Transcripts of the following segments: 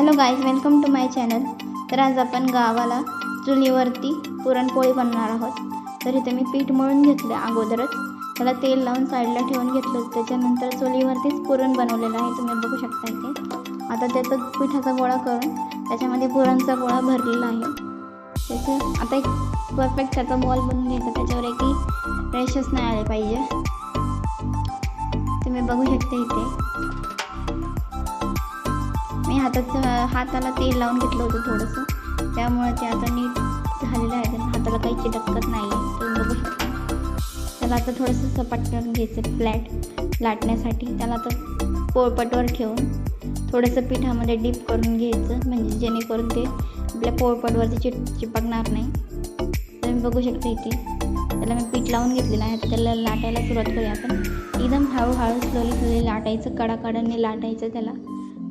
Hello guys, welcome to my channel. तर आज आपण गावाला चुलीवरती पुरणपोळी बनवणार आहोत. तर इथे मी पीठ मळून घेतले अगोदरच, त्याला तेल लावून साईडला ठेवून घेतलं. त्याच्यानंतर चुलीवरतीच पुरण बनवलेलं आहे, तुम्ही बघू शकता इथे. आता त्याचा पिठाचा गोळा करून त्याच्यामध्ये पुरणचा गोळा भरलेला आहे. त्याचं आता एक परफेक्ट त्याचा बॉल बनवून घ्यायचा, त्याच्यावर एकही रेषच नाही आले पाहिजे. तुम्ही बघू शकता इथे मी हाताला तेल लावून घेतलं होतं थोडंसं, त्यामुळे ते आता नीट झालेलं आहे. हाताला काही चिटकत नाही आहे, तुम्ही बघू शकता. त्याला आता थोडंसं सपाट करून घ्यायचं फ्लॅट लाटण्यासाठी. त्याला आता पोळपाटवर ठेवून थोडंसं पिठामध्ये डीप करून घ्यायचं, म्हणजे जेणेकरून ते आपल्या पोळपाटवरती चिपकणार नाही. तुम्ही बघू शकता इथे त्याला मी पीठ लावून घेतलेलं आहे. त्याला लाटायला सुरुवात करूया आपण. एकदम हळूहळू स्लोली लाटायचं, कडाकडाने लाटायचं. त्याला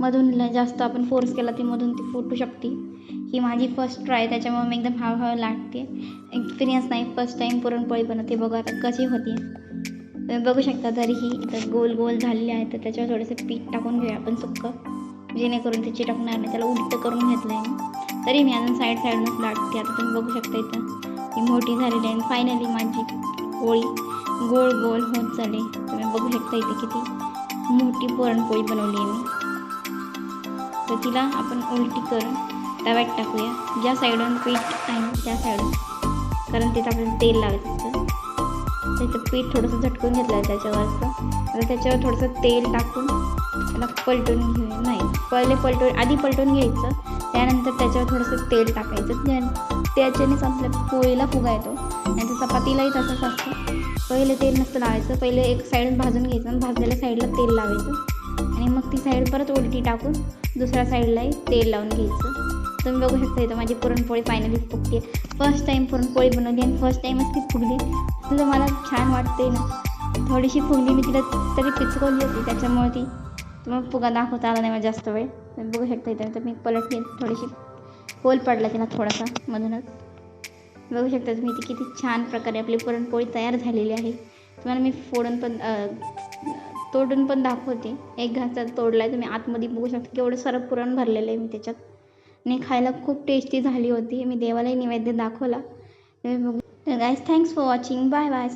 मधून जास्त आपण फोर्स केला ती मधून ती फुटू शकते. ही माझी फर्स्ट ट्राय, त्याच्यामुळे मी एकदम हळूहळू लाटते. एक्सपिरियन्स नाही, फर्स्ट टाईम पुरणपोळी बनवते. बघा आता कशी होती, तुम्ही बघू शकता. तरीही इथं गोल गोल झालेली आहे, तर त्याच्यावर थोडंसं पीठ टाकून घेऊया आपण सुक्कं, जेणेकरून ते चिटकणार नाही. त्याला उलटं करून घेतलं आहे, तरी मी अजून साईडनंच लाटते. आता तुम्ही बघू शकता इथं ही मोठी झालेली आहे. फायनली माझी पोळी गोल गोल होत चालली. तुम्ही बघू शकता इथे किती मोठी पुरणपोळी बनवली आहे मी. तर तिला आपण उलटी करून तव्यात टाकूया, ज्या साईडून पीठ आहे त्या साईडून, कारण तिथं आपल्याला तेल लावायचं असतं. त्याचं पीठ थोडंसं झटकून घेतलं आहे त्याच्यावरचं. आता त्याच्यावर थोडंसं तेल टाकून त्याला पलटून घेऊया. नाही, आधी पलटून घ्यायचं, त्यानंतर त्याच्यावर थोडंसं तेल टाकायचं. त्याच्यानेच आपल्या पोळीला फुगा येतो. आणि तर चपातीलाही तसंच असतं. पहिले तेल नसतं लावायचं, पहिले एक साईडून भाजून घ्यायचं आणि भाजलेल्या साईडला तेल लावायचं, आणि मग ती साईड परत उलटी टाकून दुसऱ्या साईडलाही तेल लावून घ्यायचं. तुम्ही बघू शकता इथं माझी पुरणपोळी फायनली फुगते आहे. फर्स्ट टाईम पुरणपोळी बनवली आणि फर्स्ट टाईमच ती फुगली. तुला मला छान वाटते ना. थोडीशी फुगली, मी तिला तरी पिचकवली होती, त्याच्यामुळे ती तुम्हाला फुगा दाखवता आला नाही मला जास्त वेळ. तुम्ही बघू शकता इथं. तर मी पलटली, थोडीशी होल पडला तिला थोडासा मधूनच. बघू शकता तुम्ही ती किती छान प्रकारे आपली पुरणपोळी तयार झालेली आहे. तुम्हाला मी तोडून पण दाखवते. एक घास तोडला आहे, तुम्ही आतमध्ये बघू शकता केवढं सारं पुरण भरलेलं आहे मी त्याच्यात. आणि खायला खूप टेस्टी झाली होती. मी देवालाही नैवेद्य दाखवला. तुम्ही बघू. तर guys, thanks for watching. Bye bye.